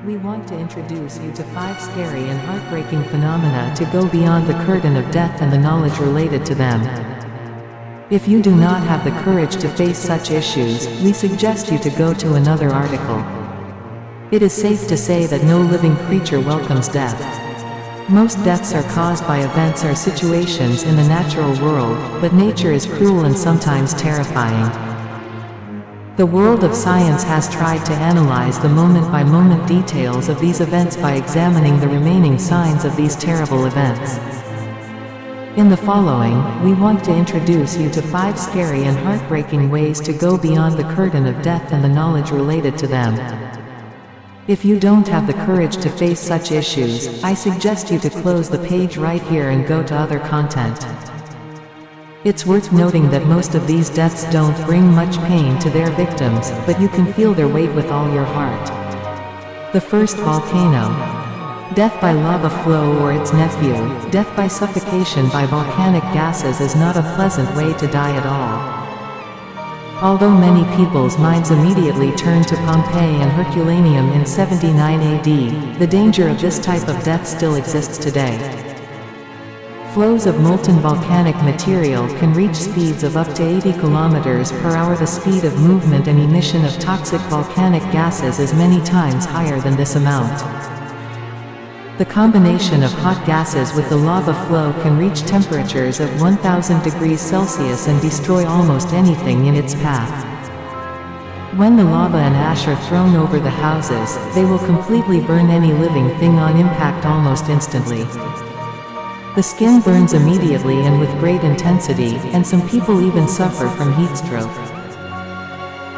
We want to introduce you to 5 scary and heartbreaking phenomena to go beyond the curtain of death and the knowledge related to them. If you do not have the courage to face such issues, we suggest you to go to another article. It is safe to say that no living creature welcomes death. Most deaths are caused by events or situations in the natural world, but nature is cruel and sometimes terrifying. The world of science has tried to analyze the moment-by-moment details of these events by examining the remaining signs of these terrible events. In the following, we want to introduce you to 5 scary and heartbreaking ways to go beyond the curtain of death and the knowledge related to them. If you don't have the courage to face such issues, I suggest you to close the page right here and go to other content. It's worth noting that most of these deaths don't bring much pain to their victims, but you can feel their weight with all your heart. The first, volcano. Death by lava flow or its nephew, death by suffocation by volcanic gases, is not a pleasant way to die at all. Although many people's minds immediately turn to Pompeii and Herculaneum in 79 AD, the danger of this type of death still exists today. Flows of molten volcanic material can reach speeds of up to 80 kilometers per hour. The speed of movement and emission of toxic volcanic gases is many times higher than this amount. The combination of hot gases with the lava flow can reach temperatures of 1000 degrees Celsius and destroy almost anything in its path. When the lava and ash are thrown over the houses, they will completely burn any living thing on impact almost instantly. The skin burns immediately and with great intensity, and some people even suffer from heat stroke.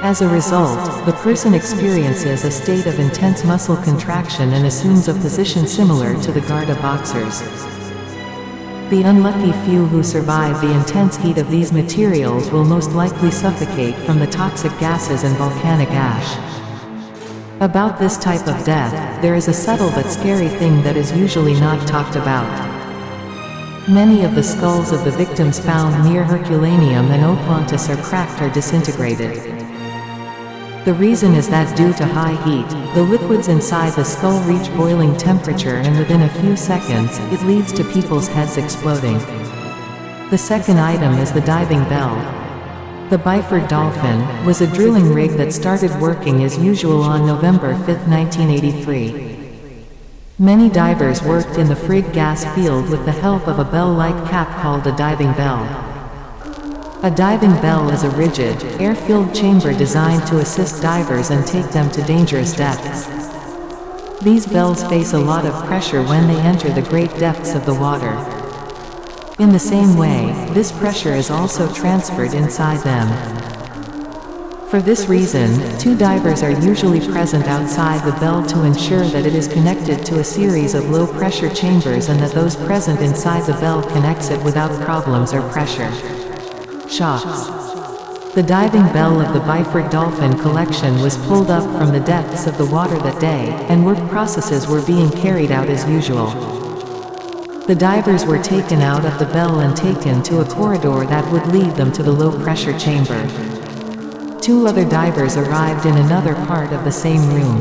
As a result, the person experiences a state of intense muscle contraction and assumes a position similar to the Garda boxers. The unlucky few who survive the intense heat of these materials will most likely suffocate from the toxic gases and volcanic ash. About this type of death, there is a subtle but scary thing that is usually not talked about. Many of the skulls of the victims found near Herculaneum and Oplontis are cracked or disintegrated. The reason is that due to high heat, the liquids inside the skull reach boiling temperature, and within a few seconds, it leads to people's heads exploding. The second item is the diving bell. The Byford Dolphin was a drilling rig that started working as usual on November 5, 1983. Many divers worked in the Frigg gas field with the help of a bell-like cap called a diving bell. A diving bell is a rigid, air-filled chamber designed to assist divers and take them to dangerous depths. These bells face a lot of pressure when they enter the great depths of the water. In the same way, this pressure is also transferred inside them. For this reason, 2 divers are usually present outside the bell to ensure that it is connected to a series of low-pressure chambers and that those present inside the bell can exit without problems or pressure. Shocks. The diving bell of the Byford Dolphin collection was pulled up from the depths of the water that day, and work processes were being carried out as usual. The divers were taken out of the bell and taken to a corridor that would lead them to the low-pressure chamber. 2 other divers arrived in another part of the same room.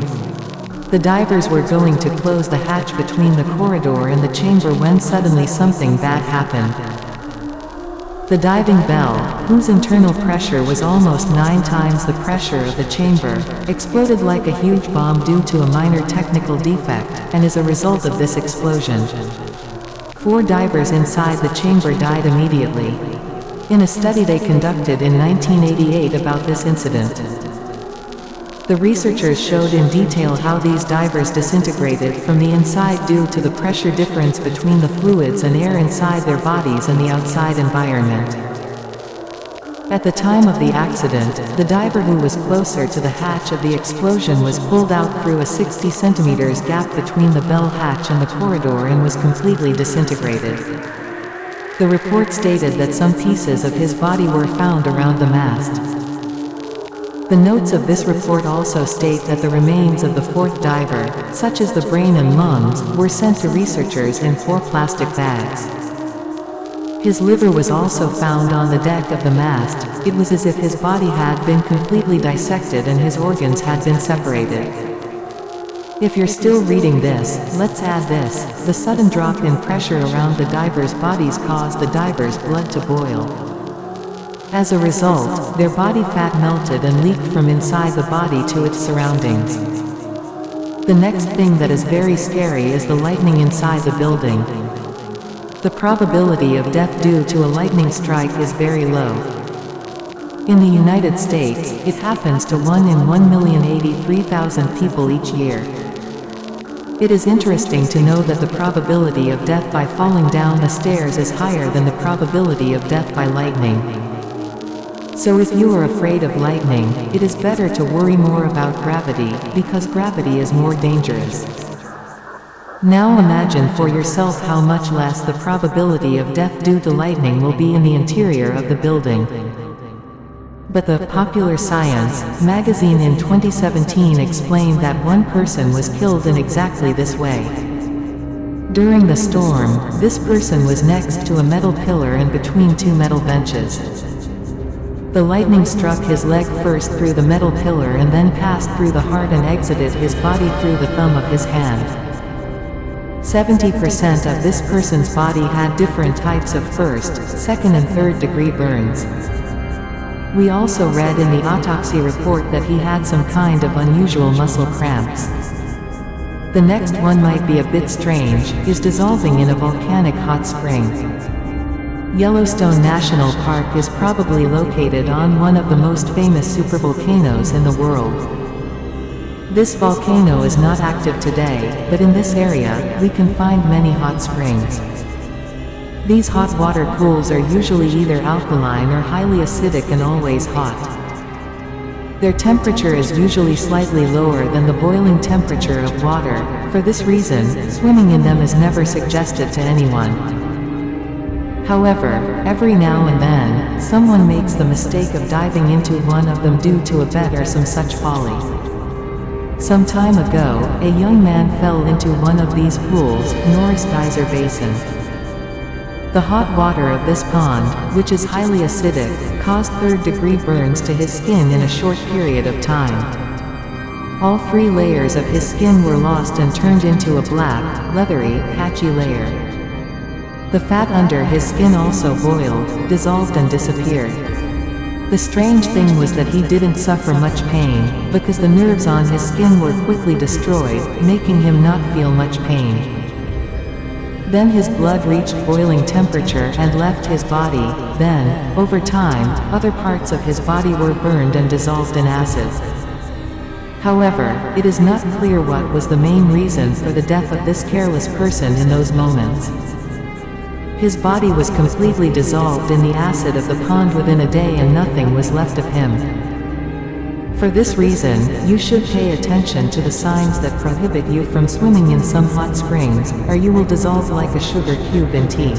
The divers were going to close the hatch between the corridor and the chamber when suddenly something bad happened. The diving bell, whose internal pressure was almost 9 times the pressure of the chamber, exploded like a huge bomb due to a minor technical defect, and as a result of this explosion, 4 divers inside the chamber died immediately. In a study they conducted in 1988 about this incident, the researchers showed in detail how these divers disintegrated from the inside due to the pressure difference between the fluids and air inside their bodies and the outside environment. At the time of the accident, the diver who was closer to the hatch of the explosion was pulled out through a 60 centimeters gap between the bell hatch and the corridor and was completely disintegrated. The report stated that some pieces of his body were found around the mast. The notes of this report also state that the remains of the 4th diver, such as the brain and lungs, were sent to researchers in 4 plastic bags. His liver was also found on the deck of the mast. It was as if his body had been completely dissected and his organs had been separated. If you're still reading this, let's add this. The sudden drop in pressure around the divers' bodies caused the divers' blood to boil. As a result, their body fat melted and leaked from inside the body to its surroundings. The next thing that is very scary is the lightning inside the building. The probability of death due to a lightning strike is very low. In the United States, it happens to 1 in 1,083,000 people each year. It is interesting to know that the probability of death by falling down the stairs is higher than the probability of death by lightning. So if you are afraid of lightning, it is better to worry more about gravity, because gravity is more dangerous. Now imagine for yourself how much less the probability of death due to lightning will be in the interior of the building. But the Popular Science magazine in 2017 explained that one person was killed in exactly this way. During the storm, this person was next to a metal pillar and between two metal benches. The lightning struck his leg first through the metal pillar and then passed through the heart and exited his body through the thumb of his hand. 70% of this person's body had different types of first, second and third degree burns. We also read in the autopsy report that he had some kind of unusual muscle cramps. The next one might be a bit strange, is dissolving in a volcanic hot spring. Yellowstone National Park is probably located on one of the most famous supervolcanoes in the world. This volcano is not active today, but in this area, we can find many hot springs. These hot water pools are usually either alkaline or highly acidic and always hot. Their temperature is usually slightly lower than the boiling temperature of water. For this reason, swimming in them is never suggested to anyone. However, every now and then, someone makes the mistake of diving into one of them due to a bet or some such folly. Some time ago, a young man fell into one of these pools, Norris Geyser Basin. The hot water of this pond, which is highly acidic, caused third-degree burns to his skin in a short period of time. All 3 layers of his skin were lost and turned into a black, leathery, patchy layer. The fat under his skin also boiled, dissolved and disappeared. The strange thing was that he didn't suffer much pain, because the nerves on his skin were quickly destroyed, making him not feel much pain. Then his blood reached boiling temperature and left his body. Then, over time, other parts of his body were burned and dissolved in acid. However, it is not clear what was the main reason for the death of this careless person in those moments. His body was completely dissolved in the acid of the pond within a day and nothing was left of him. For this reason, you should pay attention to the signs that prohibit you from swimming in some hot springs, or you will dissolve like a sugar cube in tea.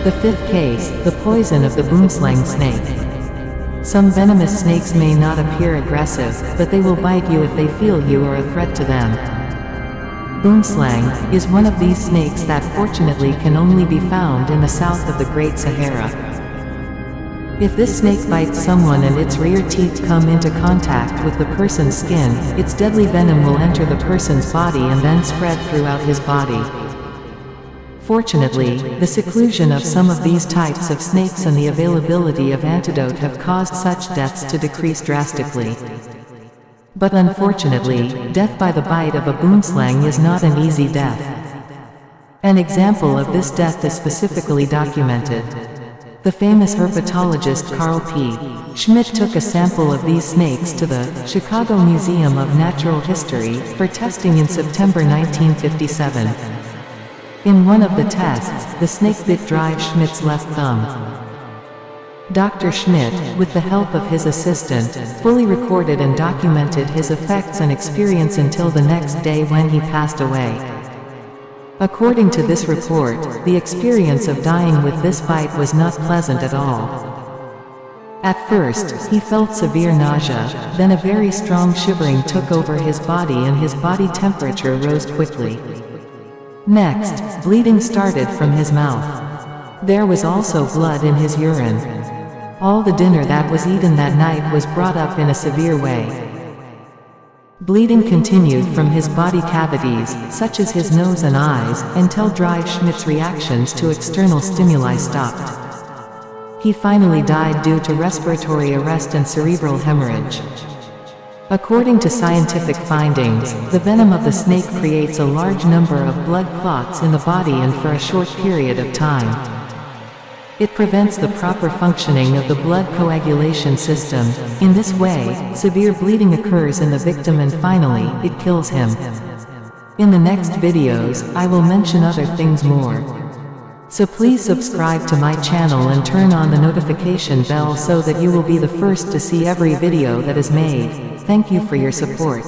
The 5th case, the poison of the boomslang snake. Some venomous snakes may not appear aggressive, but they will bite you if they feel you are a threat to them. Boomslang is one of these snakes that fortunately can only be found in the south of the Great Sahara. If this snake bites someone and its rear teeth come into contact with the person's skin, its deadly venom will enter the person's body and then spread throughout his body. Fortunately, the seclusion of some of these types of snakes and the availability of antidote have caused such deaths to decrease drastically. But unfortunately, death by the bite of a boomslang is not an easy death. An example of this death is specifically documented. The famous herpetologist Carl P. Schmidt took a sample of these snakes to the Chicago Museum of Natural History for testing in September 1957. In one of the tests, the snake bit dry Schmidt's left thumb. Dr. Schmidt, with the help of his assistant, fully recorded and documented his effects and experience until the next day when he passed away. According to this report, the experience of dying with this bite was not pleasant at all. At first, he felt severe nausea, then a very strong shivering took over his body and his body temperature rose quickly. Next, bleeding started from his mouth. There was also blood in his urine. All the dinner that was eaten that night was brought up in a severe way. Bleeding continued from his body cavities, such as his nose and eyes, until Schmidt's reactions to external stimuli stopped. He finally died due to respiratory arrest and cerebral hemorrhage. According to scientific findings, the venom of the snake creates a large number of blood clots in the body and for a short period of time. It prevents the proper functioning of the blood coagulation system. In this way, severe bleeding occurs in the victim and finally, it kills him. In the next videos, I will mention other things more. So please subscribe to my channel and turn on the notification bell so that you will be the first to see every video that is made. Thank you for your support.